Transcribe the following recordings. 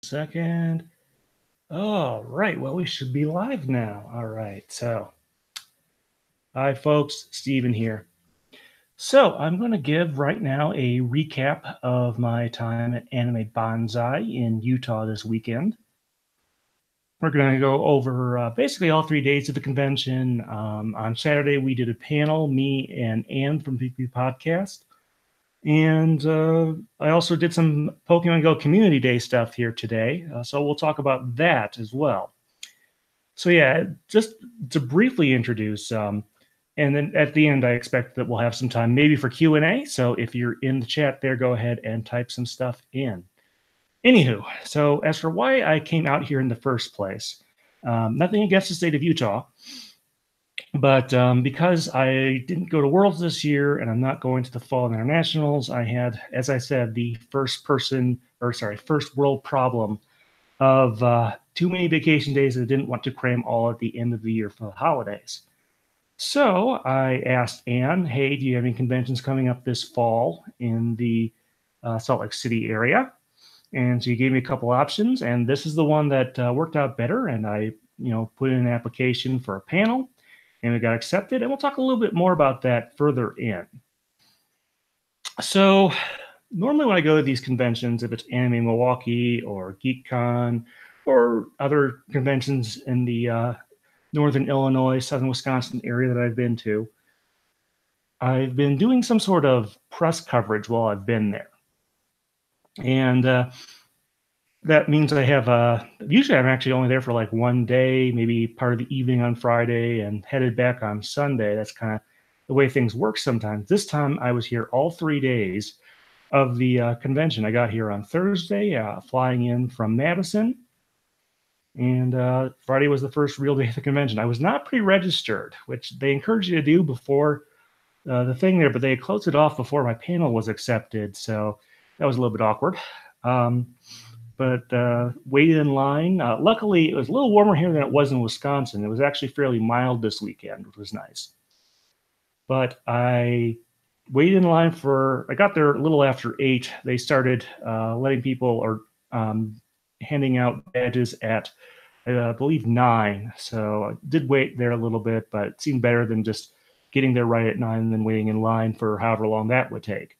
second. All right, well, we should be live now. All right, so hi, folks, Steven here. So I'm going to give right now a recap of my time at Anime Banzai in Utah this weekend. We're going to go over basically all 3 days of the convention. On Saturday, we did a panel, me and Ann from PP Podcast. And I also did some Pokemon Go Community Day stuff here today. So we'll talk about that as well. So yeah, just to briefly introduce, and then at the end, I expect that we'll have some time maybe for Q&A. So if you're in the chat there, go ahead and type some stuff in. Anywho, so as for why I came out here in the first place, nothing against the state of Utah, but because I didn't go to Worlds this year and I'm not going to the Fall Internationals, I had, as I said, the first world problem of too many vacation days that I didn't want to cram all at the end of the year for the holidays. So I asked Ann, hey, do you have any conventions coming up this fall in the Salt Lake City area? And she gave me a couple options, and this is the one that worked out better. And I, put in an application for a panel, and we got accepted. And we'll talk a little bit more about that further in. So normally when I go to these conventions, if it's Anime Milwaukee or GeekCon or other conventions in the Northern Illinois, Southern Wisconsin area that I've been to, I've been doing some sort of press coverage while I've been there. And that means I have, usually I'm actually only there for like one day, maybe part of the evening on Friday and headed back on Sunday. That's kind of the way things work sometimes. This time I was here all 3 days of the convention. I got here on Thursday, flying in from Madison. And Friday was the first real day of the convention. I was not pre-registered, which they encourage you to do before the thing there, but they closed it off before my panel was accepted. So that was a little bit awkward. But waited in line. Luckily, it was a little warmer here than it was in Wisconsin. It was actually fairly mild this weekend, which was nice. But I waited in line I got there a little after 8. They started letting people or handing out badges at, I believe, 9. So I did wait there a little bit, but it seemed better than just getting there right at 9 and then waiting in line for however long that would take.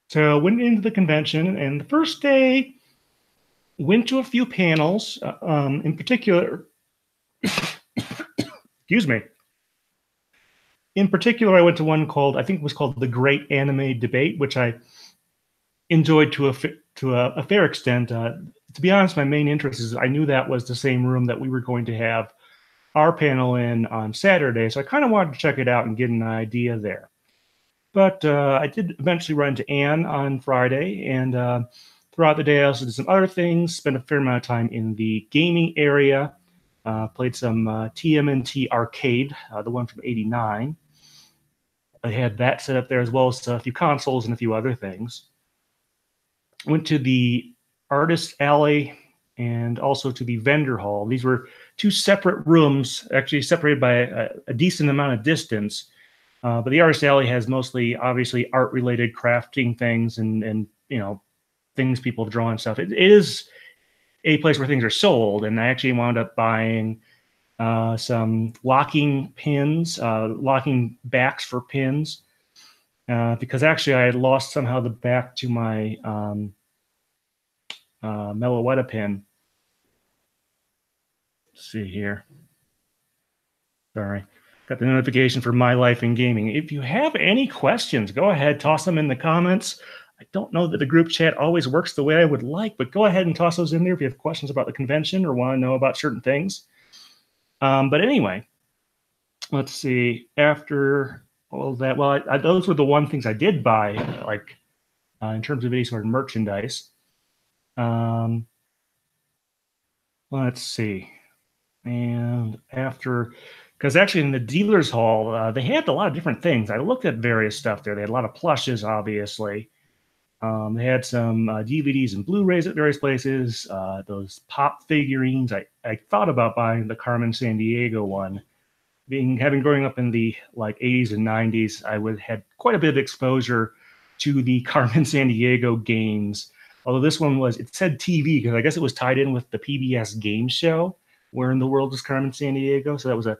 So I went into the convention, and the first day went to a few panels. In particular, excuse me. In particular, I went to one I think it was called The Great Anime Debate, which I enjoyed to a fair extent. To be honest, my main interest is I knew that was the same room that we were going to have our panel in on Saturday, so I kind of wanted to check it out and get an idea there. But I did eventually run into Ann on Friday, and throughout the day I also did some other things, spent a fair amount of time in the gaming area, played some TMNT Arcade, the one from '89. I had that set up there as well as a few consoles and a few other things. Went to the Artist Alley and also to the Vendor Hall. These were 2 separate rooms, actually separated by a decent amount of distance. But the Artist Alley has mostly, obviously, art-related crafting things and things people have drawn and stuff. It is a place where things are sold, and I actually wound up buying some locking pins, locking backs for pins, because actually I had lost somehow the back to my Meloetta pin. Let's see here. Sorry. Got the notification for My Life in Gaming. If you have any questions, go ahead, toss them in the comments. I don't know that the group chat always works the way I would like, but go ahead and toss those in there if you have questions about the convention or want to know about certain things. But anyway, let's see. After all of that, well, those were the one things I did buy, in terms of any sort of merchandise. Let's see. And after... Because actually in the dealer's hall, they had a lot of different things. I looked at various stuff there. They had a lot of plushes, obviously. They had some DVDs and Blu-rays at various places. Those pop figurines. I thought about buying the Carmen Sandiego one. Having growing up in the 80s and 90s, I had quite a bit of exposure to the Carmen Sandiego games Although this one it said TV because I guess it was tied in with the PBS game show, Where in the World is Carmen Sandiego? So that was a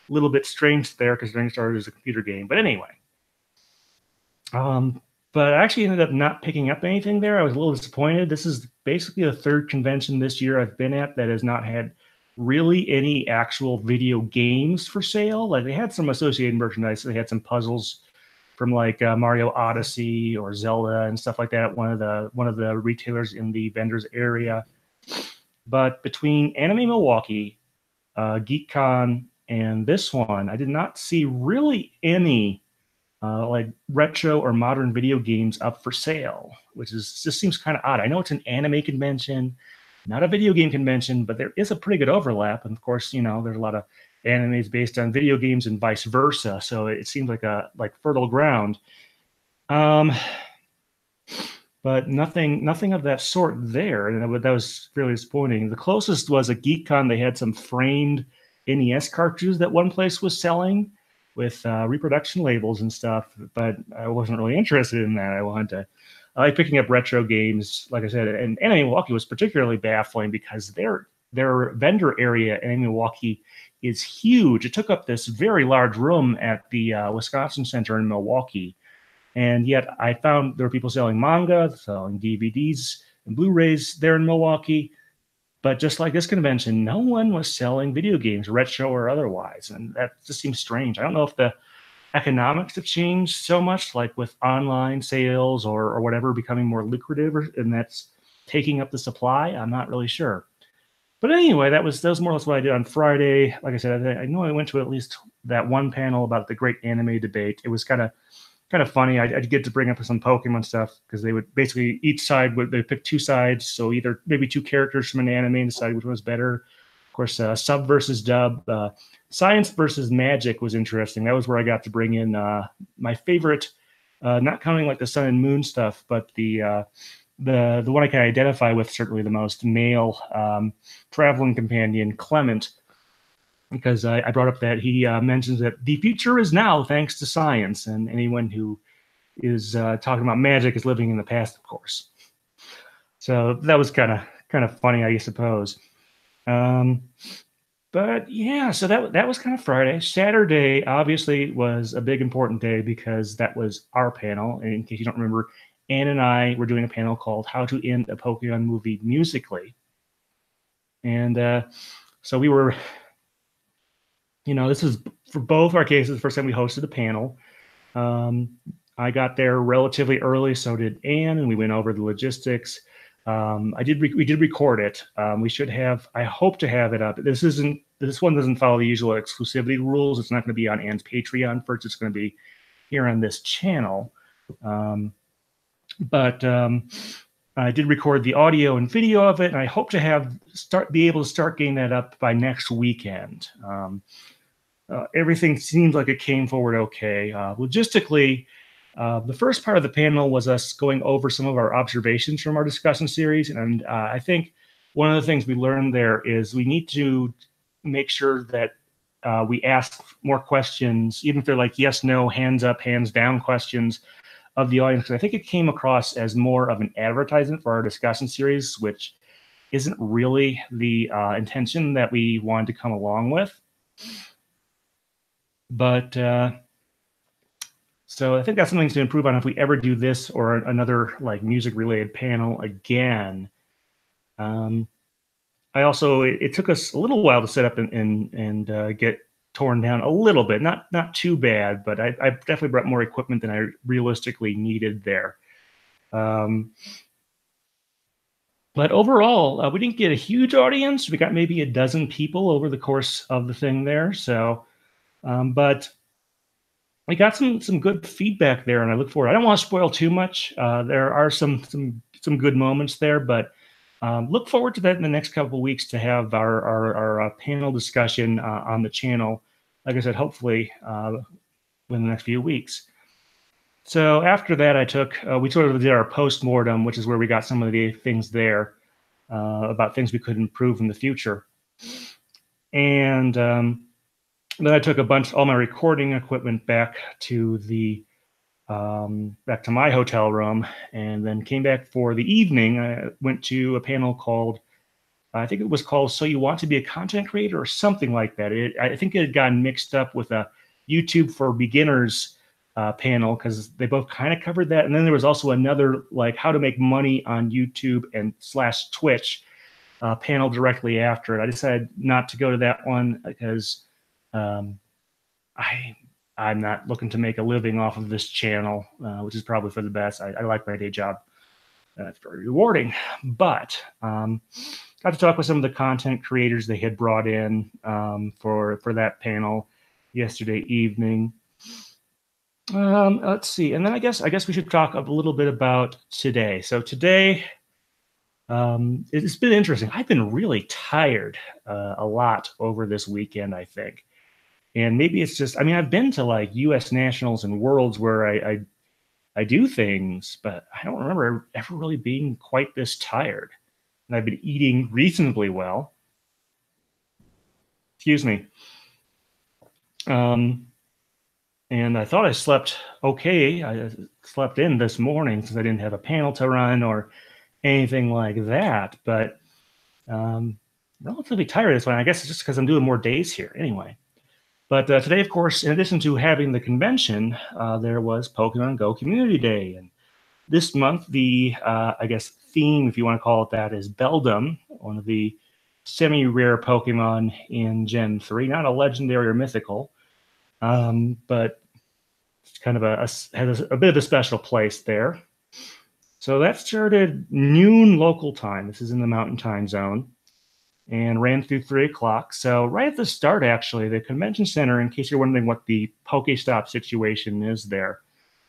little bit strange there because it started as a computer game. But anyway, but I actually ended up not picking up anything there. I was a little disappointed. This is basically the third convention this year I've been at that has not had really any actual video games for sale. Like they had some associated merchandise. They had some puzzles from like Mario Odyssey or Zelda and stuff like that at one of the retailers in the vendors area. But between Anime Milwaukee, GeekCon, and this one, I did not see really any like retro or modern video games up for sale, which just seems kind of odd. I know it's an anime convention, not a video game convention, but there is a pretty good overlap. And of course, you know, there's a lot of animes based on video games and vice versa. So it seems like fertile ground. But nothing of that sort there, and that was really disappointing. The closest was at GeekCon. They had some framed NES cartridges that one place was selling with reproduction labels and stuff, but I wasn't really interested in that. I like picking up retro games, like I said, and Anime Milwaukee was particularly baffling because their vendor area in Milwaukee is huge. It took up this very large room at the Wisconsin Center in Milwaukee. And yet I found there were people selling manga, selling DVDs and Blu-rays there in Milwaukee. But just like this convention, no one was selling video games, retro or otherwise. And that just seems strange. I don't know if the economics have changed so much, like with online sales or whatever becoming more lucrative, and that's taking up the supply. I'm not really sure. But anyway, that was more or less what I did on Friday. Like I said, I know I went to at least that one panel about the great anime debate. It was kind of funny. I'd get to bring up some Pokemon stuff because they would basically each side they pick two sides, so either maybe two characters from an anime and decide which was better. Of course, sub versus dub, science versus magic was interesting. That was where I got to bring in my favorite, not counting like the sun and moon stuff, but the one I can identify with certainly the most, male traveling companion, Clement, because I brought up that he mentions that the future is now thanks to science, and anyone who is talking about magic is living in the past, of course. So that was kind of funny, I suppose. But yeah, so that was kind of Friday. Saturday obviously was a big important day because that was our panel. And in case you don't remember, Ann and I were doing a panel called "How to End a Pokemon Movie Musically," and so we were. You know, this is for both our cases, the first time we hosted a panel. I got there relatively early, so did Anne, and we went over the logistics. We did record it. We should have, I hope to have it up. This one doesn't follow the usual exclusivity rules. It's not going to be on Anne's Patreon first. It's going to be here on this channel. But I did record the audio and video of it, and I hope to be able to start getting that up by next weekend. Everything seems like it came forward okay. Logistically, the first part of the panel was us going over some of our observations from our discussion series, and I think one of the things we learned there is we need to make sure that we ask more questions, even if they're like yes, no, hands up, hands down questions of the audience. I think it came across as more of an advertisement for our discussion series, which isn't really the intention that we wanted to come along with. But so I think that's something to improve on if we ever do this or another like music related panel again. It took us a little while to set up and get torn down a little bit, not too bad, but I definitely brought more equipment than I realistically needed there. But overall, we didn't get a huge audience. We got maybe a dozen people over the course of the thing there. So, but we got some good feedback there, and I look forward. I don't want to spoil too much. There are some good moments there, but look forward to that in the next couple of weeks to have our panel discussion on the channel. Like I said, hopefully within the next few weeks. So after that, we sort of did our post-mortem, which is where we got some of the things there about things we could improve in the future. And then I took all my recording equipment back to the back to my hotel room, and then came back for the evening. I went to a panel called, I think it was called "So You Want to Be a Content Creator" or something like that. I think it had gotten mixed up with a YouTube for Beginners panel, because they both kind of covered that. And then there was also another, like, how to make money on YouTube and / Twitch panel directly after it. I decided not to go to that one because um, I'm not looking to make a living off of this channel, which is probably for the best. I like my day job. It's very rewarding. But got to talk with some of the content creators they had brought in for that panel yesterday evening. Let's see, and then I guess we should talk a little bit about today. So today, it's been interesting. I've been really tired a lot over this weekend, I think. And maybe it's just, I mean, I've been to like US Nationals and Worlds where I do things, but I don't remember ever really being quite this tired. And I've been eating reasonably well. Excuse me. And I thought I slept okay. I slept in this morning since I didn't have a panel to run or anything like that. But relatively tired this one. I guess it's just because I'm doing more days here anyway. But today, of course, in addition to having the convention, there was Pokemon Go Community Day. And this month, the, I guess, theme, if you want to call it that, is Beldum, one of the semi-rare Pokemon in Gen 3. Not a legendary or mythical, but it's kind of has a bit of a special place there. So that started noon local time. This is in the Mountain Time Zone, and ran through 3 o'clock. So right at the start, actually, the convention center, in case you're wondering what the Pokestop situation is there,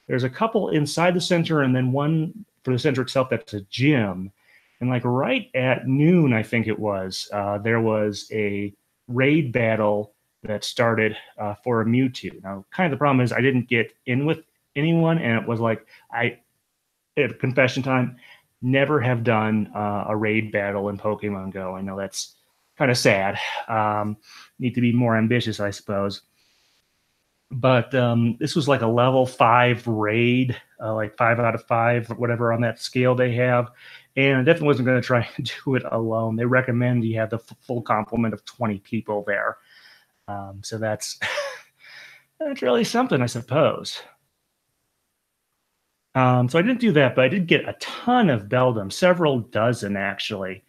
there's a couple inside the center and then one for the center itself that's a gym. And like right at noon, I think it was, there was a raid battle that started for a Mewtwo. Now, kind of the problem is I didn't get in with anyone, and it was like, at confession time, never have done a raid battle in Pokemon Go. I know that's kind of sad. Need to be more ambitious, I suppose. But this was like a level 5 raid, like 5 out of 5, whatever on that scale they have. And I definitely wasn't going to try and do it alone. They recommend you have the full complement of 20 people there. So that's really something, I suppose. So I didn't do that, but I did get a ton of Beldum, several dozen actually.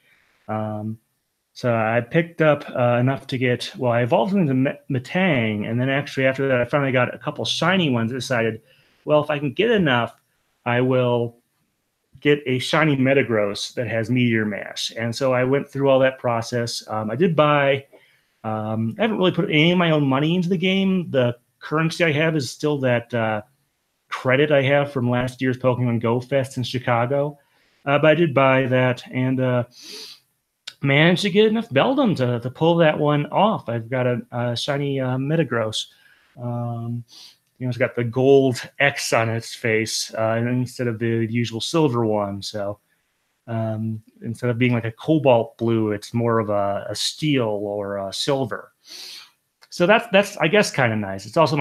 So I picked up enough to get, well, I evolved into Metang, and then actually after that I finally got a couple shiny ones. I decided, well, if I can get enough, I will get a shiny Metagross that has Meteor Mash. And so I went through all that process. I did buy, I haven't really put any of my own money into the game. The currency I have is still that credit I have from last year's Pokemon Go Fest in Chicago. But I did buy that and managed to get enough Beldum to pull that one off. I've got a shiny Metagross. It's got the gold X on its face instead of the usual silver one. So instead of being like a cobalt blue, it's more of a steel or a silver. So that's I guess kind of nice. It's also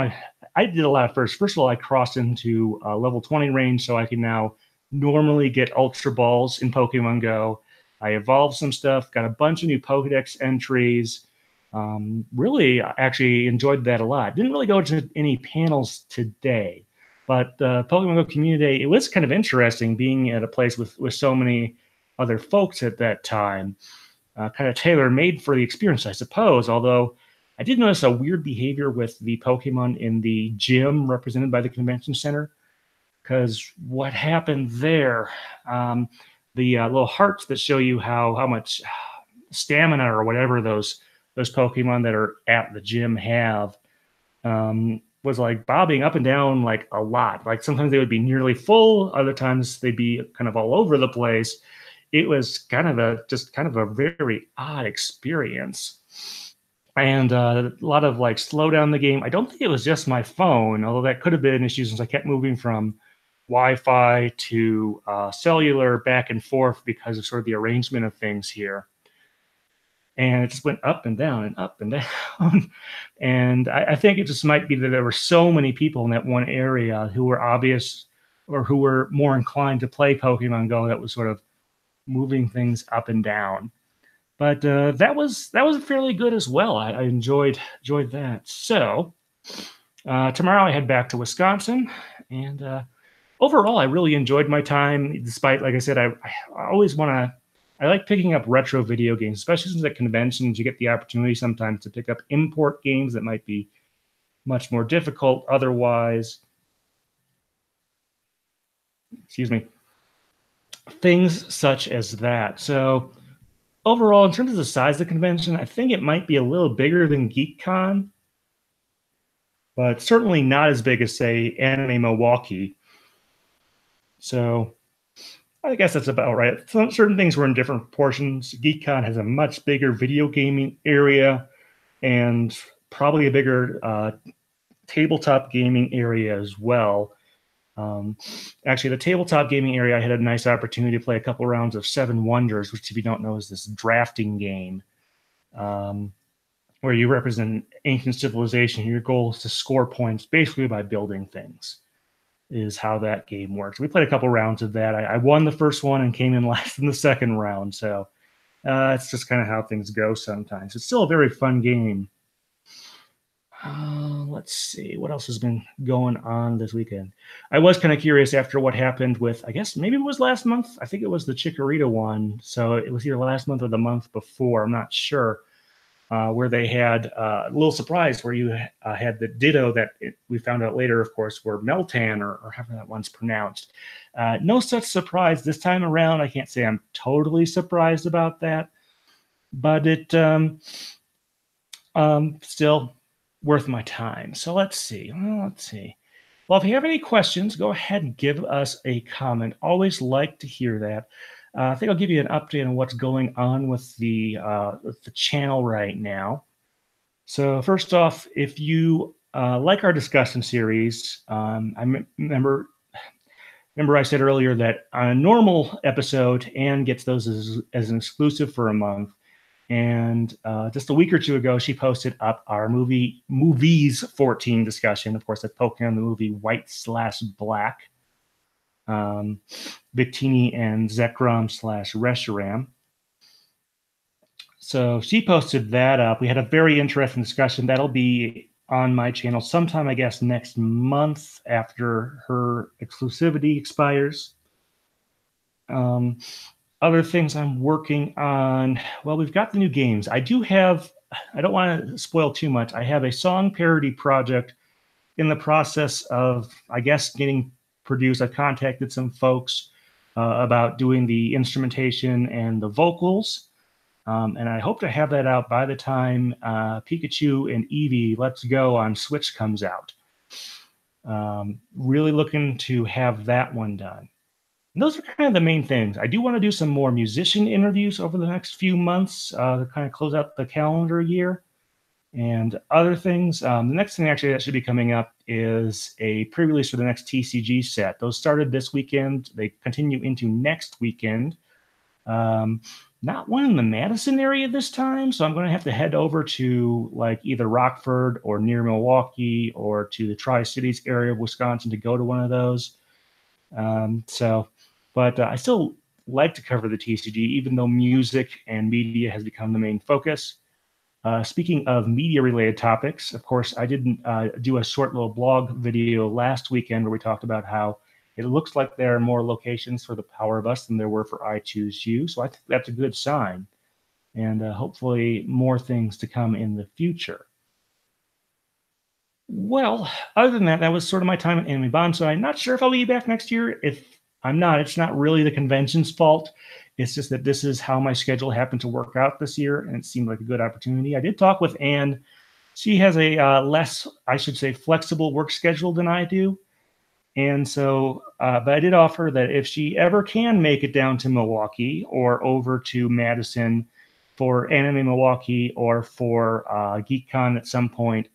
I did a lot of first. First of all, I crossed into level 20 range, so I can now normally get Ultra Balls in Pokemon Go. I evolved some stuff, got a bunch of new Pokedex entries. Really, actually enjoyed that a lot. Didn't really go to any panels today, but Pokemon Go Community Day, it was kind of interesting being at a place with so many other folks at that time. Kind of tailor-made for the experience, I suppose, although I did notice a weird behavior with the Pokemon in the gym represented by the convention center, because what happened there, the little hearts that show you how much stamina or whatever those Pokemon that are at the gym have, was like bobbing up and down like a lot. Like sometimes they would be nearly full, other times they'd be kind of all over the place. It was kind of a very odd experience. And a lot of like slow down the game. I don't think it was just my phone, although that could have been an issue since I kept moving from Wi-Fi to cellular back and forth because of sort of the arrangement of things here. and it just went up and down and up and down. And I think it just might be that there were so many people in that one area who were obvious or who were more inclined to play Pokemon Go that was sort of moving things up and down. But that was fairly good as well. I enjoyed that. So tomorrow I head back to Wisconsin, and overall I really enjoyed my time. Despite, like I said, I always want to. I like picking up retro video games, especially since at conventions you get the opportunity sometimes to pick up import games that might be much more difficult otherwise. Excuse me. Things such as that. So overall, in terms of the size of the convention, I think it might be a little bigger than GeekCon, but certainly not as big as, say, Anime Milwaukee. So I guess that's about right. Certain things were in different proportions. GeekCon has a much bigger video gaming area and probably a bigger tabletop gaming area as well. Actually, the tabletop gaming area, I had a nice opportunity to play a couple rounds of Seven Wonders, which, if you don't know, is this drafting game where you represent ancient civilization. Your goal is to score points basically by building things, is how that game works. We played a couple rounds of that. I won the first one and came in last in the second round. So it's just kind of how things go sometimes. It's still a very fun game. Let's see what else has been going on this weekend. I was kind of curious after what happened with, I guess maybe it was last month. I think it was the Chikorita one. So it was either last month or the month before. I'm not sure. Where they had a little surprise where you had the Ditto that we found out later, of course, were Meltan or however that one's pronounced. No such surprise this time around. I can't say I'm totally surprised about that, but it still worth my time. So let's see. Well, if you have any questions, go ahead and give us a comment. Always like to hear that. I think I'll give you an update on what's going on with the channel right now. So first off, if you like our discussion series, remember I said earlier that on a normal episode, Anne gets those as an exclusive for a month. And just a week or two ago, she posted up our movies 14 discussion. Of course, that's Pokemon the movie White/Black. Victini and Zekrom/Reshiram. So she posted that up. We had a very interesting discussion. That'll be on my channel sometime, I guess, next month after her exclusivity expires. Other things I'm working on. Well, we've got the new games. I don't want to spoil too much. I have a song parody project in the process of, I guess, getting produced. I've contacted some folks about doing the instrumentation and the vocals. And I hope to have that out by the time Pikachu and Eevee Let's Go on Switch comes out. Really looking to have that one done. And those are kind of the main things. I do want to do some more musician interviews over the next few months to kind of close out the calendar year. And other things, the next thing actually that should be coming up is a pre-release for the next TCG set. Those started this weekend. They continue into next weekend. Not one in the Madison area this time, so I'm going to have to head over to like either Rockford or near Milwaukee or to the Tri-Cities area of Wisconsin to go to one of those. But I still like to cover the TCG, even though music and media has become the main focus. Speaking of media-related topics, of course, I didn't do a short little blog video last weekend where we talked about how it looks like there are more locations for the Power of Us than there were for I Choose You. So I think that's a good sign. And hopefully more things to come in the future. Well, other than that, that was sort of my time at Anime Banzai. I'm not sure if I'll be back next year. If I'm not, it's not really the convention's fault. It's just that this is how my schedule happened to work out this year, and it seemed like a good opportunity. I did talk with Anne. She has a less, I should say, flexible work schedule than I do. And so, but I did offer that if she ever can make it down to Milwaukee or over to Madison for Anime Milwaukee or for GeekCon at some point,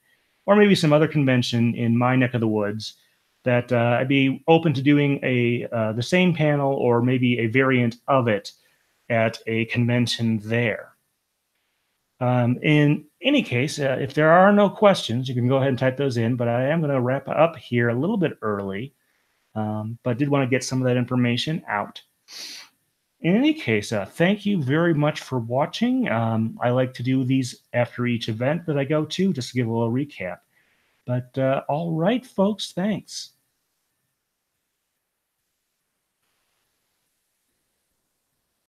or maybe some other convention in my neck of the woods, that I'd be open to doing the same panel or maybe a variant of it at a convention there. In any case, if there are no questions, you can go ahead and type those in, but I am going to wrap up here a little bit early, but did want to get some of that information out. In any case, thank you very much for watching. I like to do these after each event that I go to, just to give a little recap. But all right, folks, thanks.